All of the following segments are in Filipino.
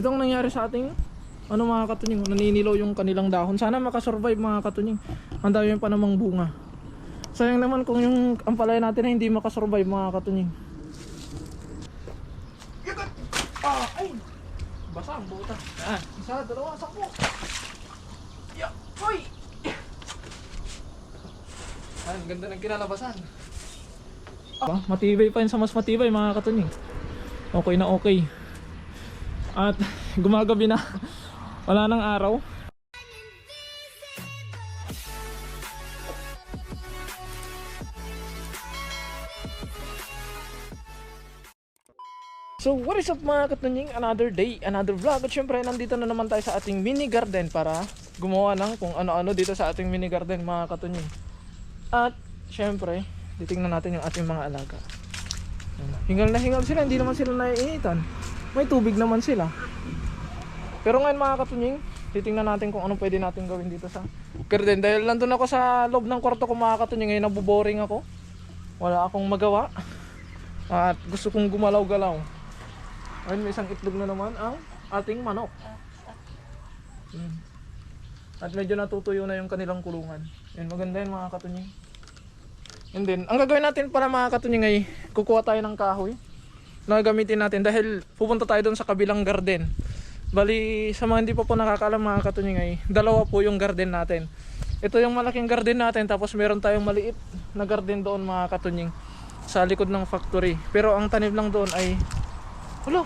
Ito ang nangyari sa ating ano mga katunying, naninilaw yung kanilang dahon. Sana makasurvive mga katunying. Ang dami pa namang bunga. Sayang naman kung yung ampalaya natin ay hindi makasurvive mga katunying. Ay! Basa ang buta. Yan. Isa, dalawa, 10. Yeah. Hoy! Yan, ganda ng kinalabasan. Matibay pa yun sa mas matibay mga katunying. Okay na okay. At gumagabi na. Wala nang araw. So what is up mga katunying, another day, another vlog. At syempre nandito na naman tayo sa ating mini garden para gumawa ng kung ano-ano dito sa ating mini garden mga katunying. At syempre titingnan natin yung ating mga alaga. Hingal na hingal sila, hindi naman sila naiinitan. May tubig naman sila. Pero ngayon mga katunying, titingnan natin kung anong pwede natin gawin dito sa garden. Dahil nandun ako sa loob ng kwarto ko mga katunying, ngayon nabuboring ako. Wala akong magawa. At gusto kong gumalaw-galaw. Ayun, may isang itlog na naman ang ating manok. At medyo natutuyo na yung kanilang kulungan. Yun, maganda yun mga katunying. And then, ang gagawin natin para mga katunying ay kukuha tayo ng kahoy na gamitin natin dahil pupunta tayo doon sa kabilang garden. Bali, sa mga hindi pa po nakakaalam mga katunying ay dalawa po yung garden natin. Ito yung malaking garden natin, tapos meron tayong maliit na garden doon mga katunying sa likod ng factory. Pero ang tanim lang doon ay wala.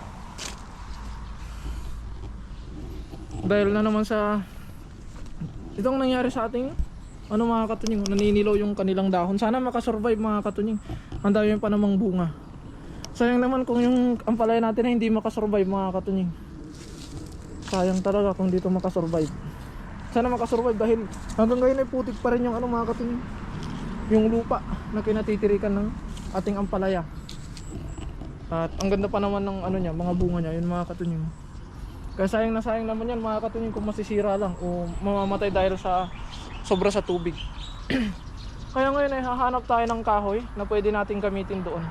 Dahil na naman sa itong nangyari sa ating ano mga katunying, naninilaw yung kanilang dahon. Sana makasurvive mga katunying. Ang dami pa namang bunga. Sayang naman kung yung ampalaya natin ay hindi makasurvive mga katunying. Sayang talaga kung dito makasurvive. Sana makasurvive dahil hanggang ngayon ay putik pa rin yung ano mga katunying, yung lupa na kinatitirikan ng ating ampalaya. At ang ganda pa naman ng ano niya, mga bunga niya, yun mga katunying. Kaya sayang na sayang naman yan mga katunying kung masisira lang o mamamatay dahil sa sobra sa tubig. Kaya ngayon ay hahanap tayo ng kahoy na pwede nating gamitin doon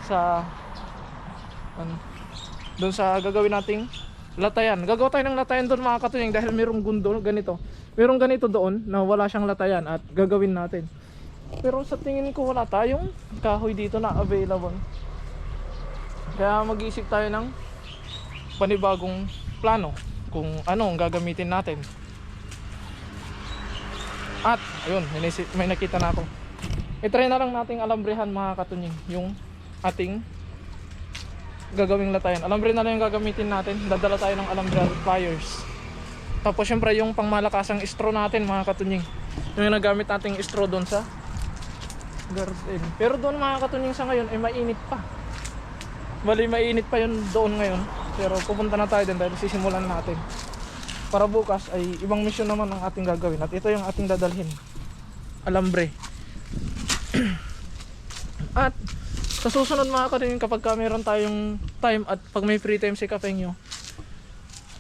sa doon sa gagawin nating latayan. Gagawa tayo ng latayan doon mga katunying dahil mayroong gundo ganito. Mayroong ganito doon na wala siyang latayan at gagawin natin. Pero sa tingin ko wala tayong kahoy dito na available. Kaya mag-iisip tayo ng panibagong plano kung ano ang gagamitin natin. At ayun, may nakita na ako. I-try na lang nating alambrehan mga katunying yung ating gagawing latayan. Alambre na lang yung gagamitin natin. Dadala tayo ng alambre at pliers. Tapos syempre yung pangmalakasang straw natin mga katunying, yung nagamit nating straw doon sa garden. Pero doon mga katunying sa ngayon ay mainit pa. Bali mainit pa yun doon ngayon. Pero pupunta na tayo din dahil sisimulan natin. Para bukas ay ibang mission naman ang ating gagawin. At ito yung ating dadalhin, alambre. At sa susunod mga katunying, kapag meron tayong time at pag may free time si Kapengyo,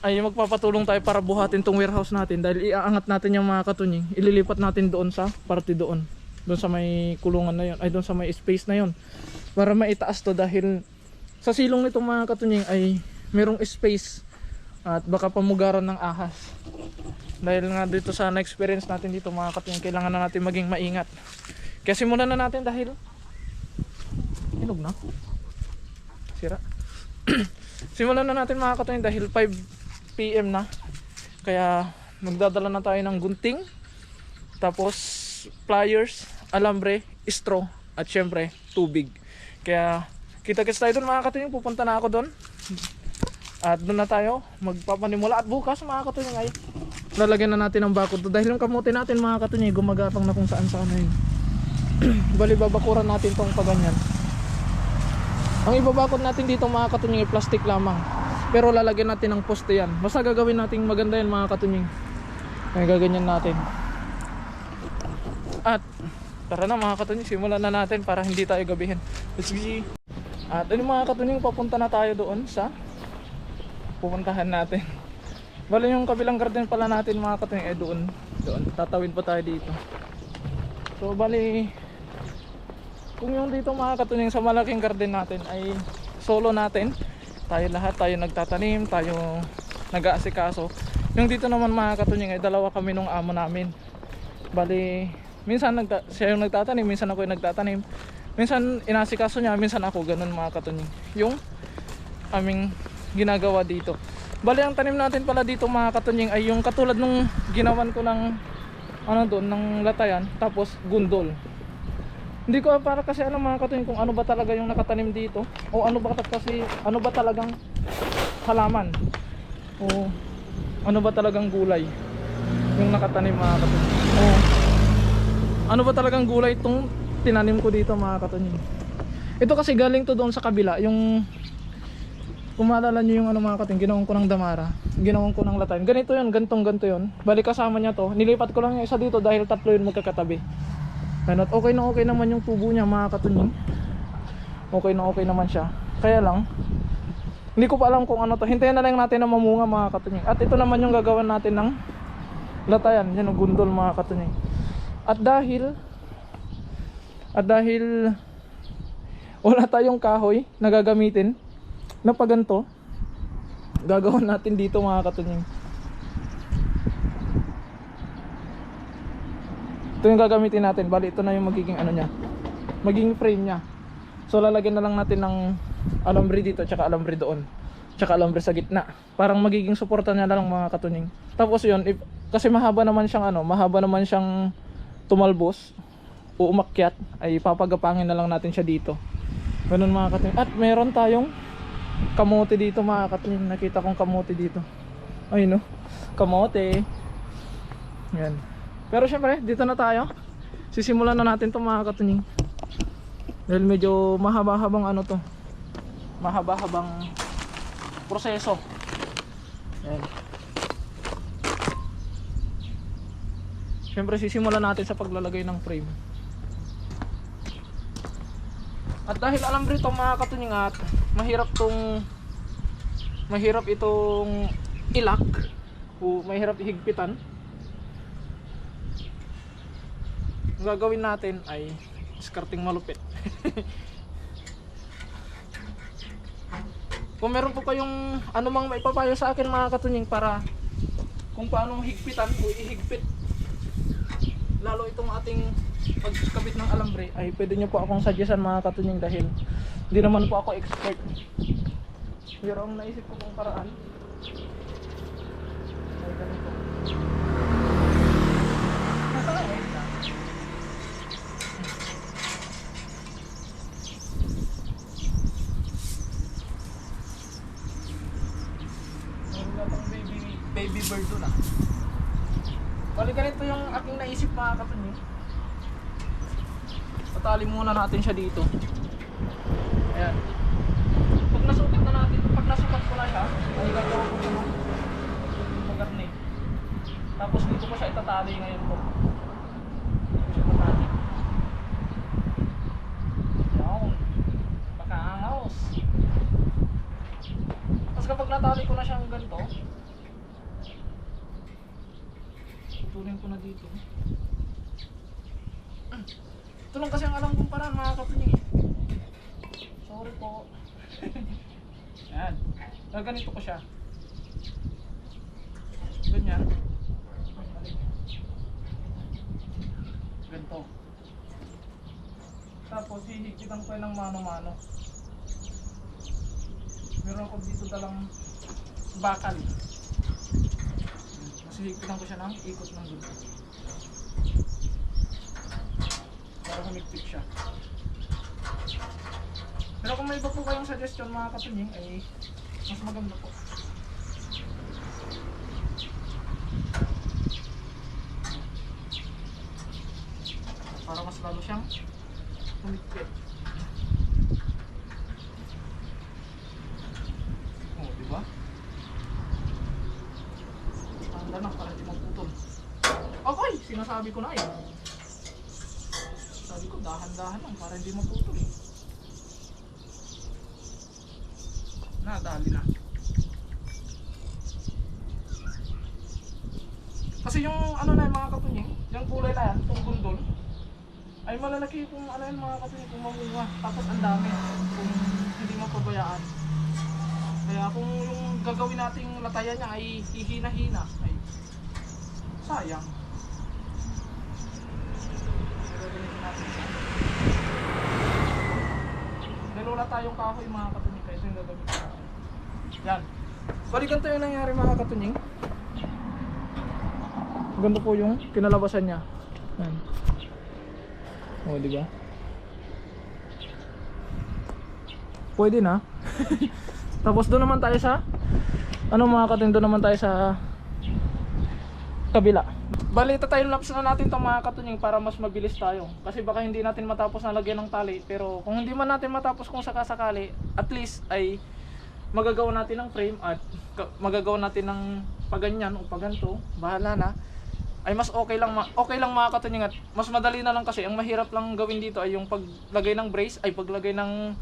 ay magpapatulong tayo para buhatin tong warehouse natin. Dahil iaangat natin yung mga katunying, ililipat natin doon sa parte doon. Doon sa may kulungan na yun, ay doon sa may space na yun. Para maitaas to dahil sa silong nitong mga katunying ay merong space at baka pamugaran ng ahas. Dahil nga dito sa na-experience natin dito mga katunying, kailangan na natin maging maingat. Kaya simulan na natin dahil hinog na. Sira. Simulan na natin mga katunying dahil 5 PM na. Kaya magdadala na tayo ng gunting, tapos pliers, alambre, straw, at syempre tubig. Kaya kita-kits tayo doon mga katunying. Pupunta na ako doon. At doon na tayo magpapanimula. At bukas mga katunying ay lalagyan na natin ng bakod to. Dahil yung kamote natin mga katunying gumagapang na kung saan saan na yun. Bali babakuran natin tong paganyan. Ang ibabakod natin dito mga katunying ay plastic lamang. Pero lalagyan natin ng poste yan. Basta gagawin natin maganda yan mga katunying. Ay gaganyan natin. At tara na mga katunying, simulan na natin para hindi tayo gabihin. Let's go. At ano mga katunying, papunta na tayo doon sa pupuntahan natin. Bali yung kabilang garden pala natin mga katunying ay doon. Tatawid pa tayo dito. So bali, kung yung dito mga katunying sa malaking garden natin ay solo natin, Tayo lahat, tayo nagtatanim, tayo nag-aasikaso. Yung dito naman mga katunying ay dalawa kami nung amo namin. Bali, minsan siya yung nagtatanim, minsan ako yung nagtatanim. Minsan inasikaso niya, minsan ako, ganun mga katunying. Yung aming ginagawa dito. Bali, ang tanim natin pala dito mga katunying ay yung katulad nung ginawan ko ng ano doon, ng latayan, tapos gundol. Hindi ko para kasi alam mga katunying kung ano ba talaga yung nakatanim dito o ano ba kasi ano ba talagang halaman o ano ba talagang gulay yung nakatanim mga katunying o ano ba talagang gulay itong tinanim ko dito mga katunying. Ito kasi galing to doon sa kabila, yung kung maalala nyo yung ano mga katunying, ginawan ko ng damara, ginawan ko ng latayan, ganito yun, ganito yun. Bali kasama niya to, nilipat ko lang yung isa dito dahil tatlo yun magkakatabi. At okay na okay naman yung tubo niya mga katunying. Okay na okay naman siya. Kaya lang hindi ko pa alam kung ano to. Hintayin na lang natin na mamunga mga katunying. At ito naman yung gagawin natin ng latayan. Yan yung gundol mga katunying. At dahil wala tayong kahoy na gagamitin na paganto, gagawin natin dito mga katunying. Ito yung gagamitin natin. Bali ito na yung magiging ano niya, magiging frame niya. So lalagyan na lang natin ng alambre dito, tsaka alambre doon, tsaka alambre sa gitna. Parang magiging suporta niya na lang mga katunying. Tapos yun, kasi mahaba naman siyang tumalbos o umakyat, ay papagapangin na lang natin siya dito. Ganun mga katunying. At meron tayong kamote dito mga katunying. Nakita kong kamote dito. Ay no, kamote. Yan. Pero syempre, dito na tayo. Sisimulan na natin to mga katunying. Dahil medyo mahaba-habang ano to. Mahaba-habang proseso. Ayan. Syempre, sisimulan natin sa paglalagay ng frame. At dahil alam rin itong mga katunying at mahirap itong ilak o mahirap ihigpitan, ang gagawin natin ay skirting malupit. Kung meron po kayong anumang maipapayo sa akin mga katunying para kung paano higpitan o ihigpit lalo itong ating pagkabit ng alambre, ay pwede nyo po akong suggestan mga katunying dahil hindi naman po ako expert. Pero ang naisip ko pong paraan ay ganito. Baby bird doon ah. Bali ganito yung aking naisip mga katunying. Patali muna natin siya dito. Ayan. Pag nasukat ko na siya, ay gagawin ko siya ng magarni. Tapos dito ko siya itatali ngayon po. Dito siya itatali. Ayan. Pakaangaos. Tapos kapag natali ko na siyang ganito, tutunin ko na dito. Ito lang kasi ang alam kong paraan mga katunying eh. Sorry po. Yan. Ganito ko siya. Ganyan. Ganito. Tapos hihigpitan ko ng mano-mano. Meron ako dito dalang bakal. Higpitan ko siya ng ikot ng dulo para humigpit siya. Pero kung may iba po kayong suggestion mga katunying ay mas maganda po. Para mas lalo siyang humigpit. Oh, diba? Tanda na para hindi magputol. Okay, sinasabi ko na eh. Sabi ko dahan-dahan lang para hindi magputol eh. Nadali na. Kasi yung ano na yung mga katunying, yung kulay na yan, itong gundol, ay malalaki kung ano yung mga katunying kung mamunga. Tapos ang dami kung hindi mapabayaan. Kaya kung yung gagawin nating latayan niya ay hihina-hina, ay sayang. Gagawin natin siya. Dalawa tayong kahoy mga katunying, kaya ito yung gagawin ko. Yan. Bali ganito yung nangyari mga katunying. Ganito po yung kinalabasan niya. Yan. O, diba? Pwede na. Tapos doon naman tayo sa mga katunying, doon naman tayo sa kabila. Bali, time lapse na natin itong mga katunying para mas mabilis tayo. Kasi baka hindi natin matapos na lagyan ng tali. Pero kung hindi man natin matapos kung sakasakali, at least ay magagawa natin ng frame at magagawa natin ng paganyan o paganto. Bahala na. Ay mas okay lang mga katunying, at mas madali na lang kasi ang mahirap lang gawin dito ay yung paglagay ng brace, ay paglagay ng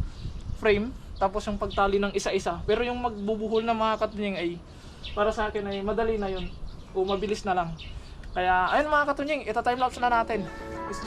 frame, tapos yung pagtali ng isa-isa. Pero yung magbubuhol na mga katunying ay para sa akin ay madali na yun o mabilis na lang. Kaya ayun mga katunying, ito time lapse na natin. SG.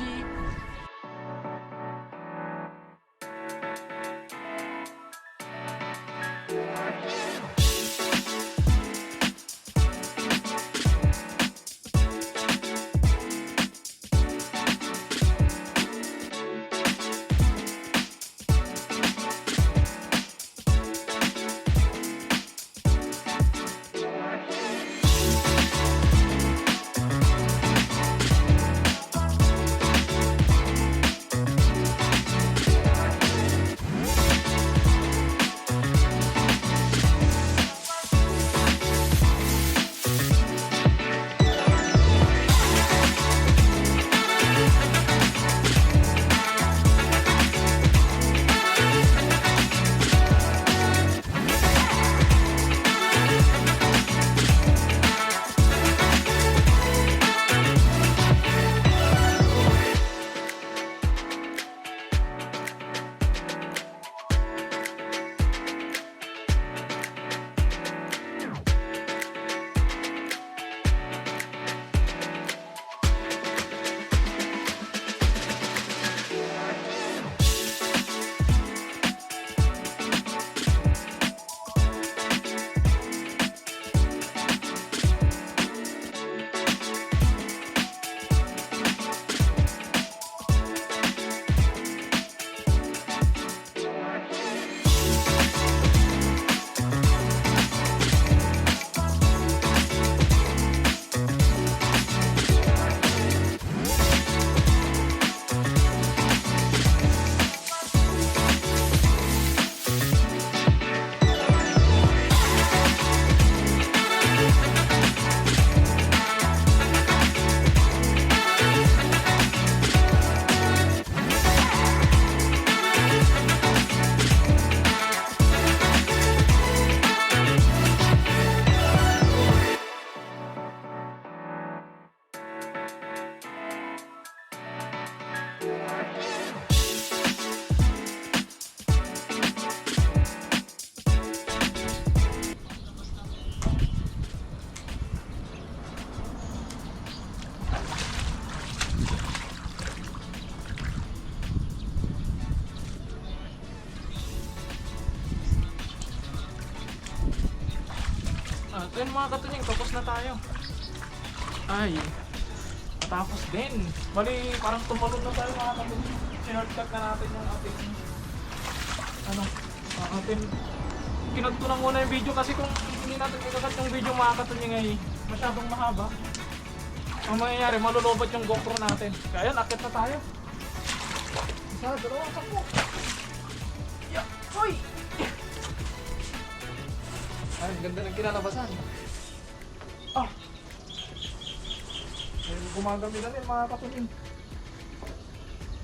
Ayun mga katunying, tapos na tayo. Ay, natapos din. Bali, parang tumalon na tayo mga katunying. Sinortcut na natin yung ating kinagto na muna yung video kasi kung hindi natin ikakat yung video mga katunying ay masyadong mahaba. Ang mangyayari, malulobot yung GoPro natin. Kaya yan, akit na tayo. Isa, dalawa, takbo. Yeah, hoy! Ay, ganda ng kinalabasan. Ah! Ay, gumagamit na rin mga katunying.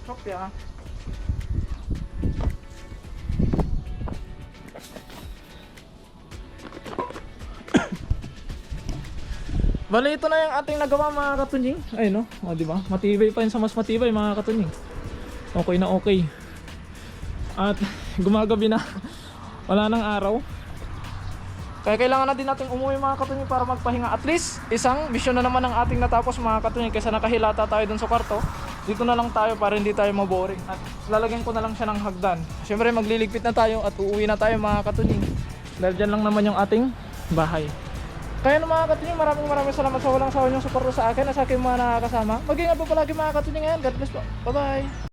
Chopya. Bali, ito na yung ating nagawa mga katunying. Ay no, o diba? Matibay pa yun sa mas matibay mga katunying. Okay na okay. At gumagabi na. Wala nang araw. Kaya kailangan na din natin umuwi mga katunying para magpahinga. At least, isang mission na naman ang ating natapos mga katunying. Kaysa nakahilata tayo dun sa kwarto, dito na lang tayo para hindi tayo maboring. At lalagyan ko na lang siya ng hagdan. Siyempre magliligpit na tayo at uuwi na tayo mga katunying. Dahil dyan lang naman yung ating bahay. Kaya no mga katunying, maraming salamat sa walang sawa niyong suporta sa akin at sa aking mga nakakasama. Mag-ingat po palagi mga katunying ngayon. God bless po. Bye bye.